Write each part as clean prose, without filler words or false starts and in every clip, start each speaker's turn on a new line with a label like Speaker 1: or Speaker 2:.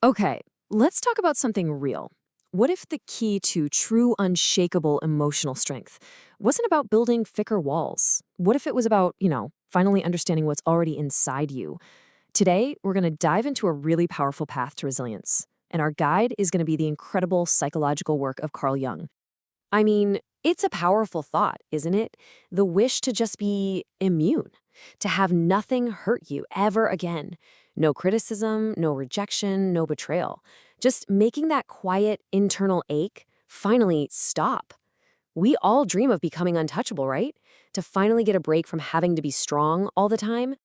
Speaker 1: Okay, let's talk about something real. What if the key to true, unshakable emotional strength wasn't about building thicker walls? What if it was about, finally understanding what's already inside you? Today, we're going to dive into a really powerful path to resilience. And our guide is going to be the incredible psychological work of Carl Jung. I mean, it's a powerful thought, isn't it? The wish to just be immune, to have nothing hurt you ever again. No criticism, no rejection, no betrayal. Just making that quiet internal ache finally stop. We all dream of becoming untouchable, right? To finally get a break from having to be strong all the time.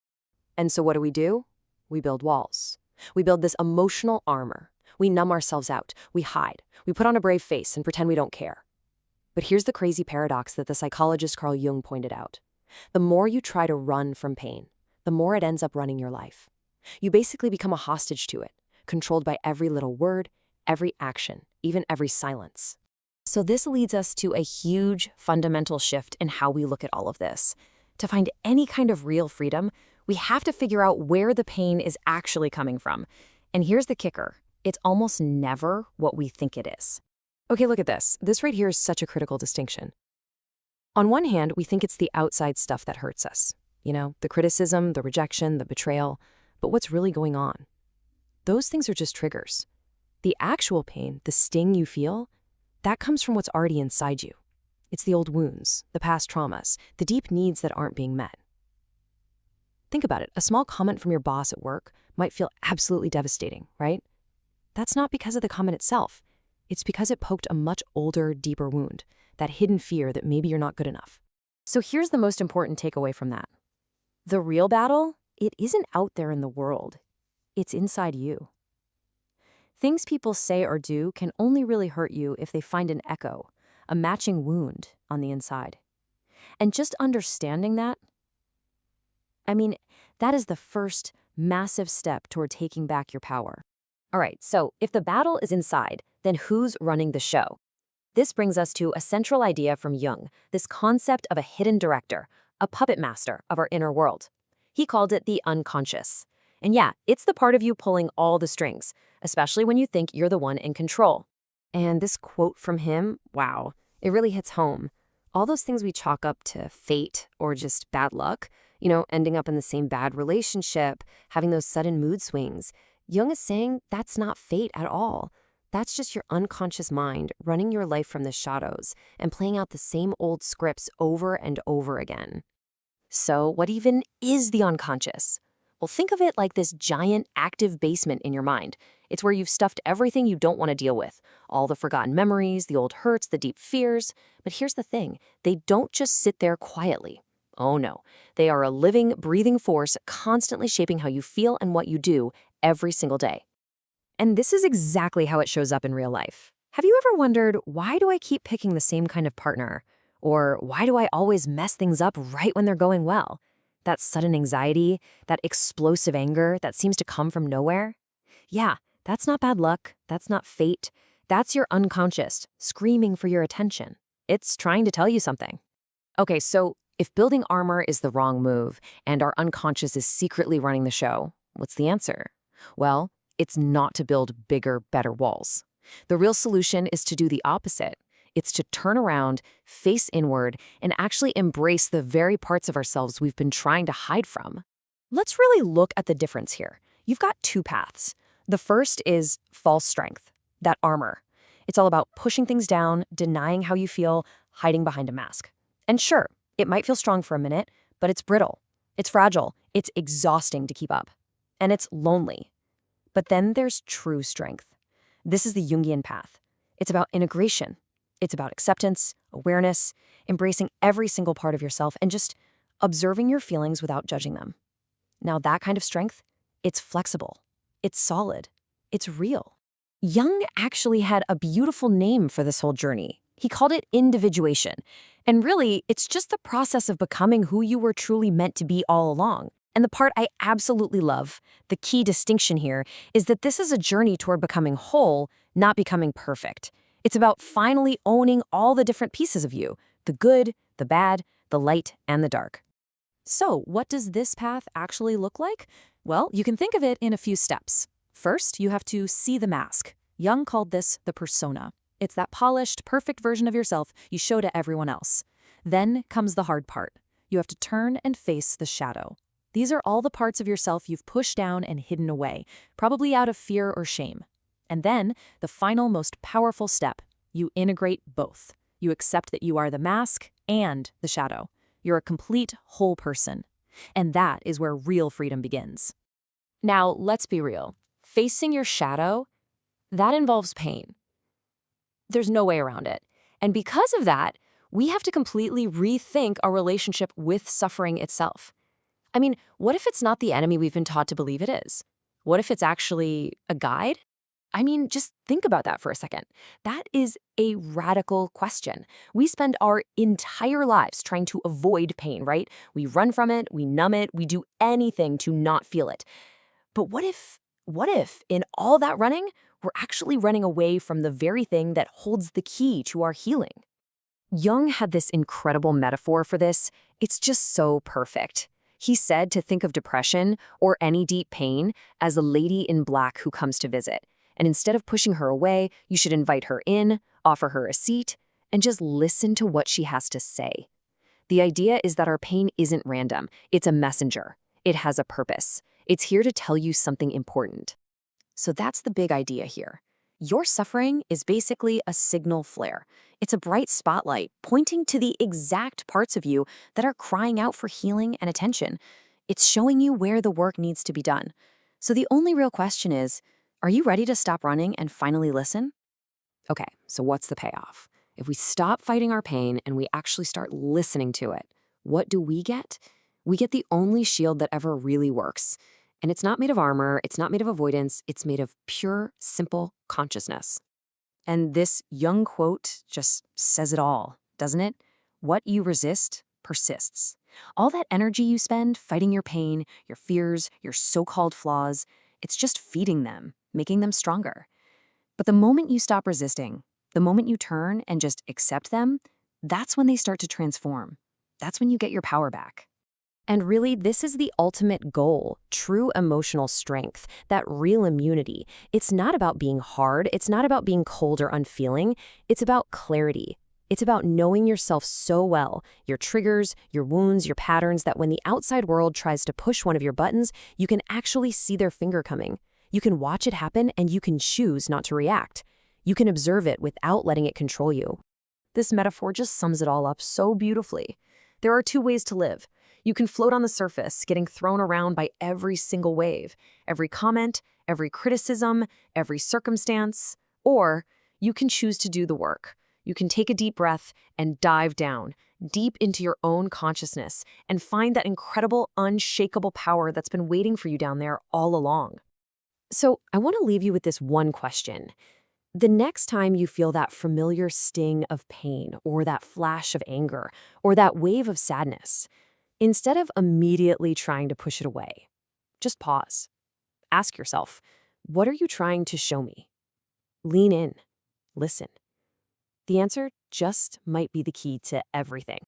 Speaker 2: And so what do? We build walls. We build this emotional armor. We numb ourselves out. We hide. We put on a brave face and pretend we don't care. But here's the crazy paradox that the psychologist Carl Jung pointed out. The more you try to run from pain, the more it ends up running your life. You basically become a hostage to it, controlled by every little word, every action, even every silence.
Speaker 1: So this leads us to a huge fundamental shift in how we look at all of this. To find any kind of real freedom, we have to figure out where the pain is actually coming from. And here's the kicker. It's almost never what we think it is. Okay, look at this. This right here is such a critical distinction. On one hand, we think it's the outside stuff that hurts us. The criticism, the rejection, the betrayal. But what's really going on? Those things are just triggers. The actual pain, the sting you feel, that comes from what's already inside you. It's the old wounds, the past traumas, the deep needs that aren't being met. Think about it. A small comment from your boss at work might feel absolutely devastating, right? That's not because of the comment itself. It's because it poked a much older, deeper wound, that hidden fear that maybe you're not good enough. So here's the most important takeaway from that. The real battle, it isn't out there in the world. It's inside you. Things people say or do can only really hurt you if they find an echo, a matching wound on the inside. And just understanding that, that is the first massive step toward taking back your power. All right, so if the battle is inside, then who's running the show? This brings us to a central idea from Jung, this concept of a hidden director, a puppet master of our inner world. He called it the unconscious. And yeah, it's the part of you pulling all the strings, especially when you think you're the one in control. And this quote from him, wow, it really hits home. All those things we chalk up to fate or just bad luck, ending up in the same bad relationship, having those sudden mood swings. Jung is saying that's not fate at all. That's just your unconscious mind running your life from the shadows and playing out the same old scripts over and over again. So what even is the unconscious? Well, think of it like this giant active basement in your mind. It's where you've stuffed everything you don't want to deal with, all the forgotten memories, the old hurts, the deep fears. But here's the thing, they don't just sit there quietly. Oh no, they are a living, breathing force constantly shaping how you feel and what you do every single day. And this is exactly how it shows up in real life. Have you ever wondered, why do I keep picking the same kind of partner? Or why do I always mess things up right when they're going well? That sudden anxiety, that explosive anger that seems to come from nowhere? Yeah, that's not bad luck. That's not fate. That's your unconscious, screaming for your attention. It's trying to tell you something. Okay, so if building armor is the wrong move and our unconscious is secretly running the show, what's the answer? Well, it's not to build bigger, better walls. The real solution is to do the opposite. It's to turn around, face inward, and actually embrace the very parts of ourselves we've been trying to hide from. Let's really look at the difference here. You've got two paths. The first is false strength, that armor. It's all about pushing things down, denying how you feel, hiding behind a mask. And sure, it might feel strong for a minute, but it's brittle. It's fragile. It's exhausting to keep up. And it's lonely. But then there's true strength. This is the Jungian path. It's about integration. It's about acceptance, awareness, embracing every single part of yourself, and just observing your feelings without judging them. Now that kind of strength, it's flexible. It's solid. It's real. Jung actually had a beautiful name for this whole journey. He called it individuation. And really, it's just the process of becoming who you were truly meant to be all along. And the part I absolutely love, the key distinction here, is that this is a journey toward becoming whole, not becoming perfect. It's about finally owning all the different pieces of you, the good, the bad, the light, and the dark. So, what does this path actually look like? Well, you can think of it in a few steps.
Speaker 3: First, you have to see the mask. Jung called this the persona. It's that polished, perfect version of yourself you show to everyone else. Then comes the hard part. You have to turn and face the shadow. These are all the parts of yourself you've pushed down and hidden away, probably out of fear or shame. And then, the final, most powerful step, you integrate both. You accept that you are the mask and the shadow. You're a complete, whole person. And that is where real freedom begins.
Speaker 1: Now, let's be real. Facing your shadow, that involves pain. There's no way around it. And because of that, we have to completely rethink our relationship with suffering itself. I mean, what if it's not the enemy we've been taught to believe it is? What if it's actually a guide? I mean, just think about that for a second. That is a radical question. We spend our entire lives trying to avoid pain, right? We run from it, we numb it, we do anything to not feel it. But what if in all that running, we're actually running away from the very thing that holds the key to our healing? Jung had this incredible metaphor for this. It's just so perfect. He said to think of depression or any deep pain as a lady in black who comes to visit. And instead of pushing her away, you should invite her in, offer her a seat, and just listen to what she has to say. The idea is that our pain isn't random. It's a messenger. It has a purpose. It's here to tell you something important. So that's the big idea here. Your suffering is basically a signal flare. It's a bright spotlight pointing to the exact parts of you that are crying out for healing and attention. It's showing you where the work needs to be done. So the only real question is, are you ready to stop running and finally listen? Okay, so what's the payoff? If we stop fighting our pain and we actually start listening to it, what do we get? We get the only shield that ever really works. And it's not made of armor, it's not made of avoidance, it's made of pure, simple consciousness. And this Jung quote just says it all, doesn't it? What you resist persists. All that energy you spend fighting your pain, your fears, your so-called flaws, it's just feeding them, making them stronger. But the moment you stop resisting, the moment you turn and just accept them, that's when they start to transform. That's when you get your power back. And really, this is the ultimate goal, true emotional strength, that real immunity. It's not about being hard, it's not about being cold or unfeeling, it's about clarity. It's about knowing yourself so well, your triggers, your wounds, your patterns, that when the outside world tries to push one of your buttons, you can actually see their finger coming. You can watch it happen and you can choose not to react. You can observe it without letting it control you. This metaphor just sums it all up so beautifully. There are two ways to live. You can float on the surface, getting thrown around by every single wave, every comment, every criticism, every circumstance. Or you can choose to do the work. You can take a deep breath and dive down, deep into your own consciousness, and find that incredible, unshakable power that's been waiting for you down there all along. So I want to leave you with this one question. The next time you feel that familiar sting of pain, or that flash of anger, or that wave of sadness, instead of immediately trying to push it away, just pause. Ask yourself, what are you trying to show me? Lean in. Listen. The answer just might be the key to everything.